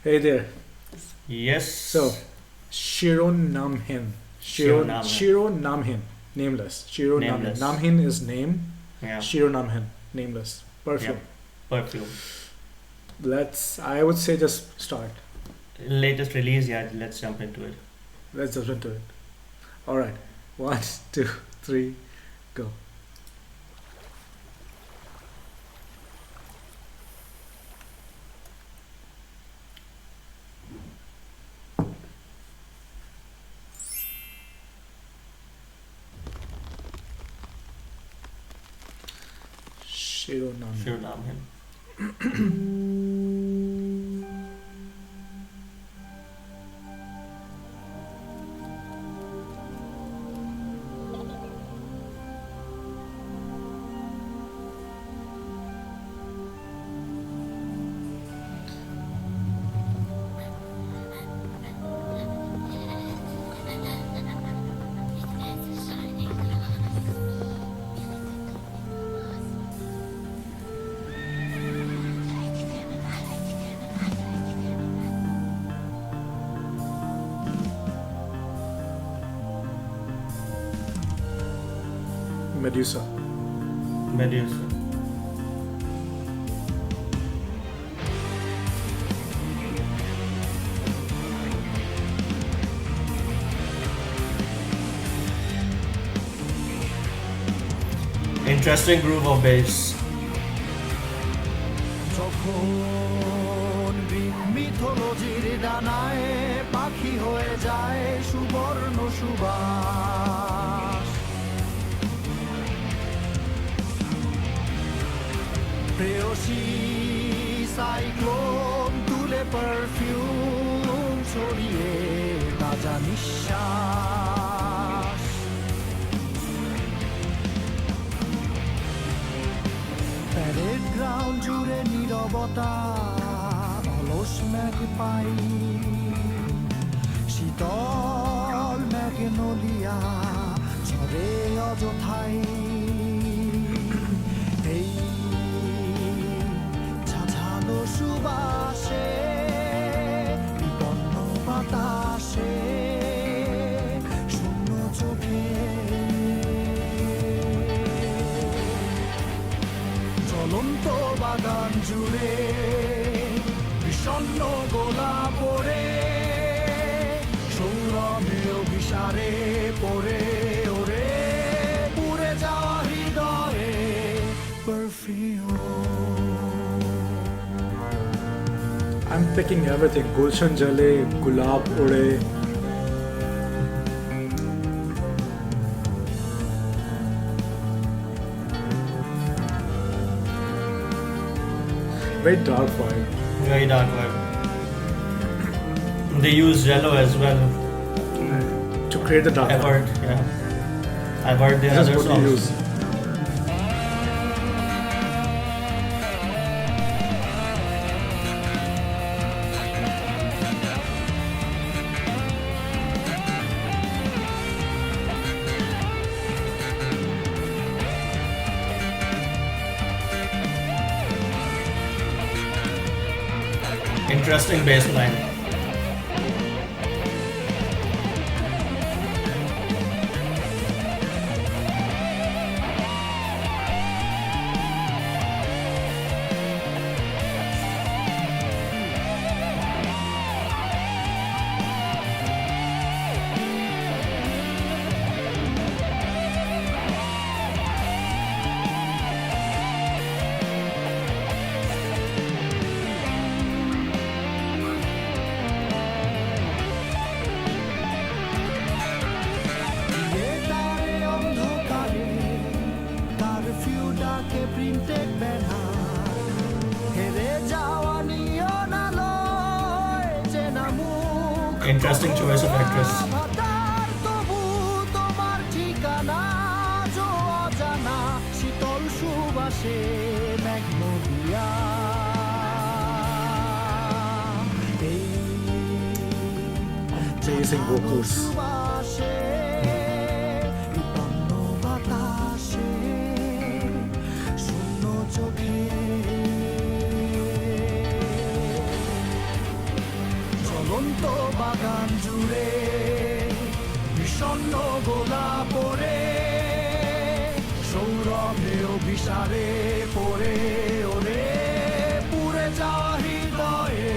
Hey there. So, Yes. Shironamhin. Shironamhin. Shironamhin. Nameless. Shironamhin. Nameless. Namhin is name. Yeah. Shironamhin. Nameless. Perfume. Yep. Perfume. I would say just start. Latest release, yeah, let's jump into it. Let's just into it. Alright. One, two, three, go. Shironamhin. Shironamhin. Medusa. Medusa. Interesting groove of bass. যখন Greek মিথোলজির ডানায় পাখি হয়ে যায় সুবর্ণ সুবাস প্রেয়সী cyclone তুলে perfume ছড়িয়ে তাজা নিঃশ্বাস প্যারেড গ্রাউন্ড জুড়ে নীরবতা অলস ম্যাগ পাই শীতল ম্যাগনোলিয়া ঝরে অযথাই এই ঝাঝালো সুবাসে বিপন্ন বাতাসে শূন্য চোখে চলন্ত বাগান জুড়ে বিষণ্ণ গোলা পড়ে সৌরভে অভিসারে পড়ে ওরে পুড়ে যাওয়া হৃদয়ে perfume I'm picking everything. Gulshan Jale, Gulab Ude. Very dark vibe. Very dark vibe. They use cello as well. To create the dark I've vibe. heard, yeah. I've heard their This is other what you songs. use. Interesting bass line. তারে অন্ধকারে তার ফিউডাকে printed banner হেরে যাওয়া নিয়ন আলোয় চেনা মুখ Interesting choice of actress. আভাতার তবু তোমার ঠিকানা জো অজানা শীতল সুবাসে ম্যাগনোলিয়া এই Amazing vocals. সুবাসে বিপন্ন বাতাসে শূন্য চোখে চলন্ত বাগান জুড়ে বিষণ্ণ গোলা পড়ে সৌরভে অভিসারে পড়ে ওরে পুরে যা হৃদয়ে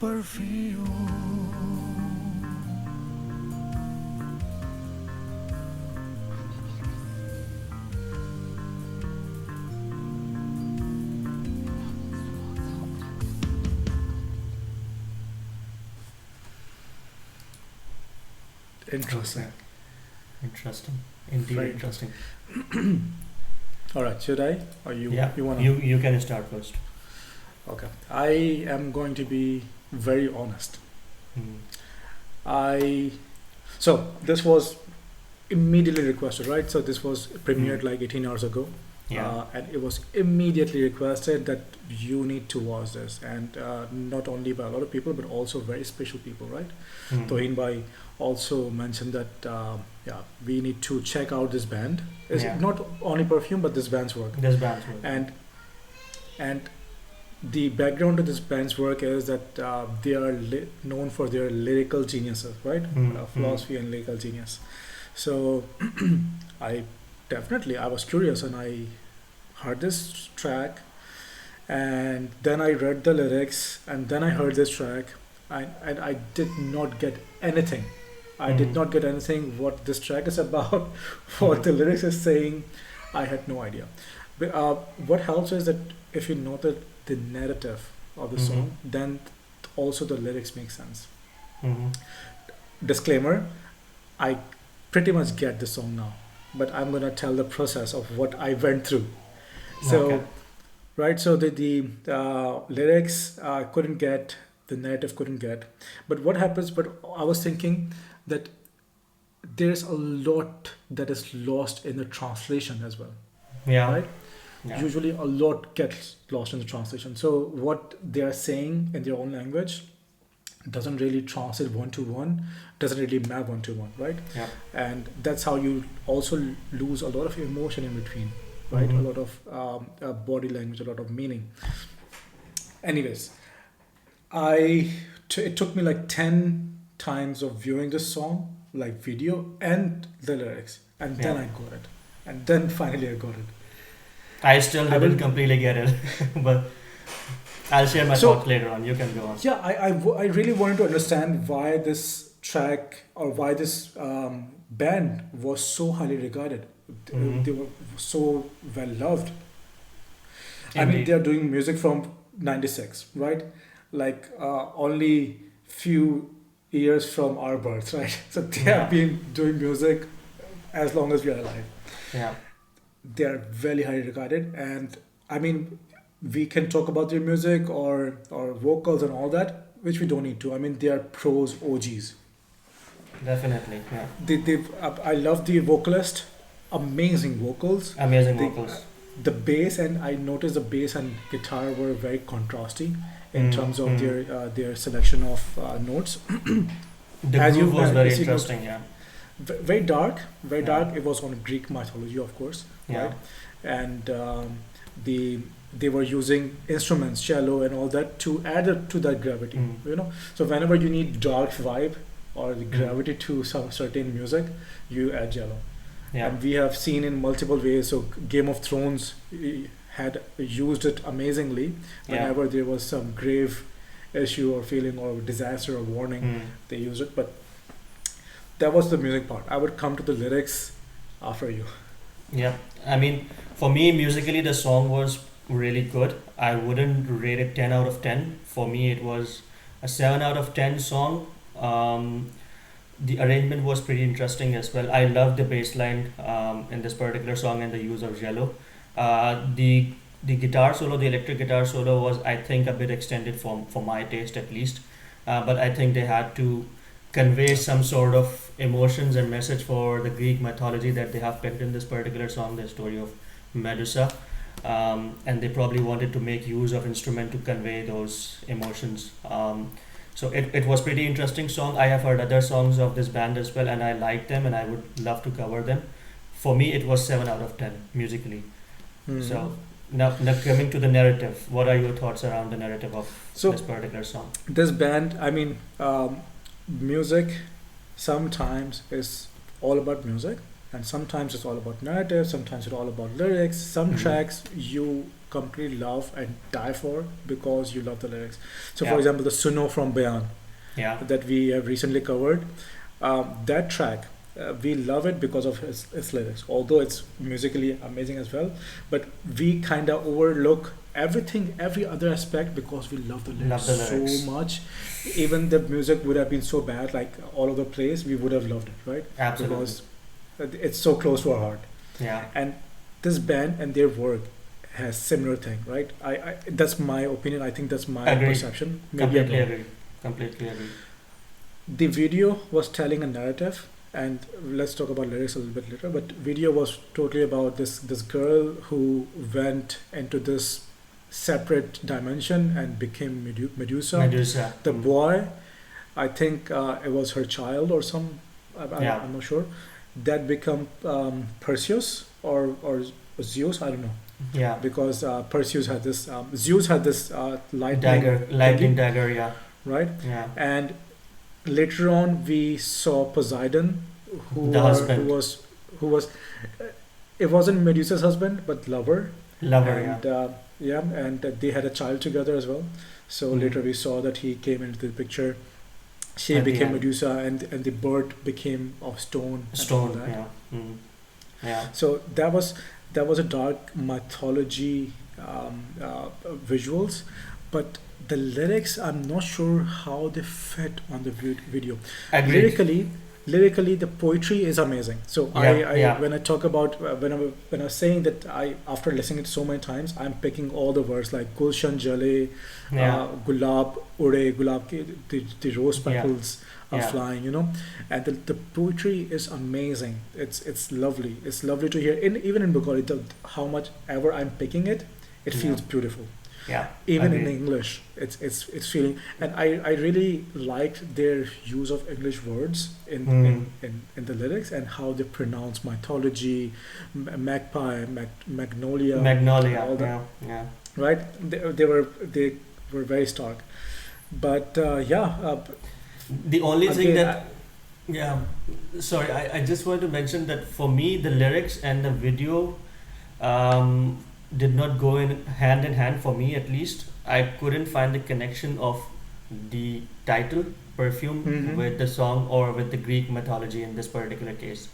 Perfume. Interesting. Interesting. Indeed, Very interesting. All right, should I? Or you? Yeah, You wanna? you can start first. Okay. I am going to be very honest. Mm. So this was immediately requested, right? So this was premiered like 18 hours ago. Yeah. And it was immediately requested that you need to watch this, and not only by a lot of people, but also very special people, right? Mm. Tohin Bhai also mentioned that we need to check out this band. It's Yeah. not only Perfume, but this band's work. This band's work. And the background to this band's work is that they are known for their lyrical geniuses, right? Philosophy and lyrical genius. So I was curious, and I heard this track, and then I read the lyrics, and then I heard this track, and I did not get anything. I did not get anything what this track is about, what the lyrics is saying. I had no idea. But, what helps is that if you know the narrative of the song, then also the lyrics make sense. Disclaimer, I pretty much get the song now, but I'm gonna tell the process of what I went through. So, Okay. right, so the lyrics couldn't get, the narrative couldn't get. But what happens, but I was thinking that there's a lot that is lost in the translation as well, Yeah. right? Yeah. Usually a lot gets lost in the translation. So what they are saying in their own language doesn't really translate one to one, doesn't really map one to one, right? Yeah. And that's how you also lose a lot of emotion in between, right? A lot of body language, a lot of meaning. Anyways, it took me like 10 times of viewing this song, like video and the lyrics, and then Yeah. I got it, and then finally I got it. I still I didn't will- completely get it, but I'll share my So- thoughts later on. You can go on. Yeah, I really wanted to understand why this track, or why this band was so highly regarded. They were so well loved. I mean, Indeed. they are doing music from '96, right? Like only few years from our birth, right? So they Yeah. have been doing music as long as we are alive. Yeah. They are very highly regarded, and I mean, we can talk about their music or vocals and all that, which we don't need to. I mean, they are pros OGs. Definitely. Yeah. I love the vocalist, amazing vocals. Amazing They- vocals. The bass, and I noticed the bass and guitar were very contrasty in terms of their selection of notes. The as groove you- was very as you know- interesting. Yeah. Very dark, very Yeah. dark. It was on Greek mythology, of course, Yeah. right? And they were using instruments, cello and all that, to add it to that gravity. You know, so whenever you need dark vibe or the gravity to some certain music, you add cello. Yeah. And we have seen in multiple ways. So Game of Thrones had used it amazingly Yeah. whenever there was some grave issue or feeling or disaster or warning. They used it. But that was the music part. I would come to the lyrics after you. Yeah, I mean, for me, musically, the song was really good. I wouldn't rate it 10 out of 10. For me, it was a 7 out of 10 song. The arrangement was pretty interesting as well. I loved the bass line in this particular song and the use of cello. The guitar solo, the electric guitar solo was, I think, a bit extended for my taste at least. But I think they had to convey some sort of emotions and message for the Greek mythology that they have picked in this particular song, the story of Medusa. And they probably wanted to make use of instrument to convey those emotions. So it was pretty interesting song. I have heard other songs of this band as well, and I like them, and I would love to cover them. For me, it was 7 out of 10 musically. So now coming to the narrative, what are your thoughts around the narrative of So this particular song? this band, I mean, music sometimes is all about music, and sometimes it's all about narrative, sometimes it's all about lyrics. Some Mhm. tracks you completely love and die for because you love the lyrics. So for Yeah. example, the Suno from Bayan Yeah. that we have recently covered, that track, we love it because of its lyrics, although it's musically amazing as well, but we kind of overlook every other aspect because we love the lyrics, Love the lyrics. so much. Even the music would have been so bad, like all over the place, we would have loved it, right? Absolutely. Because it's so close to our heart. Yeah. And this band and their work has similar thing, right? I that's my opinion. I think that's my Agreed. perception. Maybe I'm Completely wrong. agree. Completely agree. The video was telling a narrative, and let's talk about lyrics a little bit later, but video was totally about this girl who went into this separate dimension and became Medusa. Medusa. The boy, I think it was her child or some, Yeah. I'm not sure, that become Perseus or Zeus, I don't know, Yeah. because Perseus had this, Zeus had this lightning Lightning thingy, dagger. Yeah. right? Yeah. And later on, we saw Poseidon, The husband. who was, it wasn't Medusa's husband, but lover. Lover. And Yeah. and they had a child together as well. So Mhm. later we saw that he came into the picture. She At the became end. Medusa, and the bird became of stone. and all Stone. that. Yeah. Mm. Yeah. So that was a dark mythology visuals, but the lyrics, I'm not sure how they fit on the video. Agreed. Lyrically, the poetry is amazing. So Yeah. when I talk about when I was saying that, I after listening to so many times, I'm picking all the words like Gulshan Jale, Yeah. Gulab Ure, Gulab ke, the rose Yeah. petals are Yeah. flying, you know, and the poetry is amazing. It's lovely. It's lovely to hear. Even in Bengali, how much ever I'm picking it, it Yeah. feels beautiful. Yeah. Even in Agreed. English, it's feeling, and I really liked their use of English words in the lyrics, and how they pronounce mythology, magpie, magnolia, Magnolia. all that, Yeah. Yeah. right? They were very stark, but The only thing again, that yeah, sorry, I just want to mention that for me the lyrics and the video did not go in hand for me, at least. I couldn't find the connection of the title Perfume Mhm. with the song or with the Greek mythology in this particular case,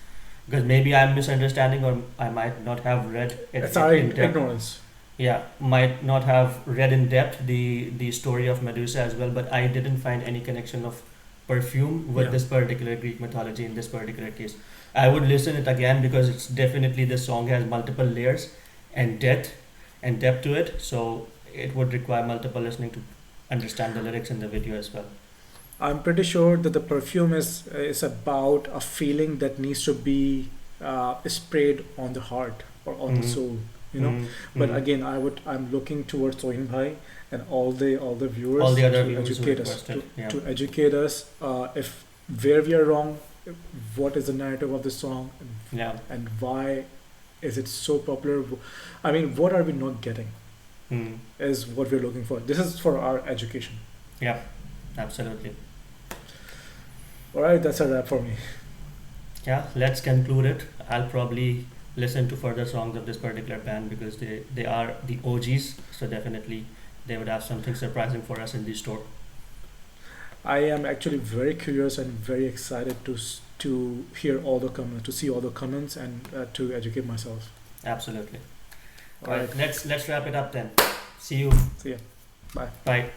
because maybe I'm misunderstanding, or I might not have read it it's our in depth. ignorance. Yeah, might not have read in depth the story of Medusa as well, but I didn't find any connection of Perfume with Yeah. this particular Greek mythology in this particular case. I would listen it again because it's definitely, the song has multiple layers and depth to it, so it would require multiple listening to understand the lyrics in the video as well. I'm pretty sure that the Perfume is about a feeling that needs to be sprayed on the heart or on the Mhm. soul, you know. But again, I'm looking towards Tohin Bhai and all the viewers, all the other to viewers who educate us, requested, yeah. to educate us if where we are wrong, what is the narrative of the song, Yeah. and why is it so popular. I mean, what are we not getting Mm. is what we're looking for. This is for our education. Yeah, absolutely. All right, that's a wrap for me. Yeah, let's conclude it. I'll probably listen to further songs of this particular band because they are the OGs, so definitely they would have something surprising for us in the store. I am actually very curious and very excited to hear all the comments, to see all the comments, and to educate myself. Absolutely. All right, Let's wrap it up then. See you. see ya. Bye. Bye.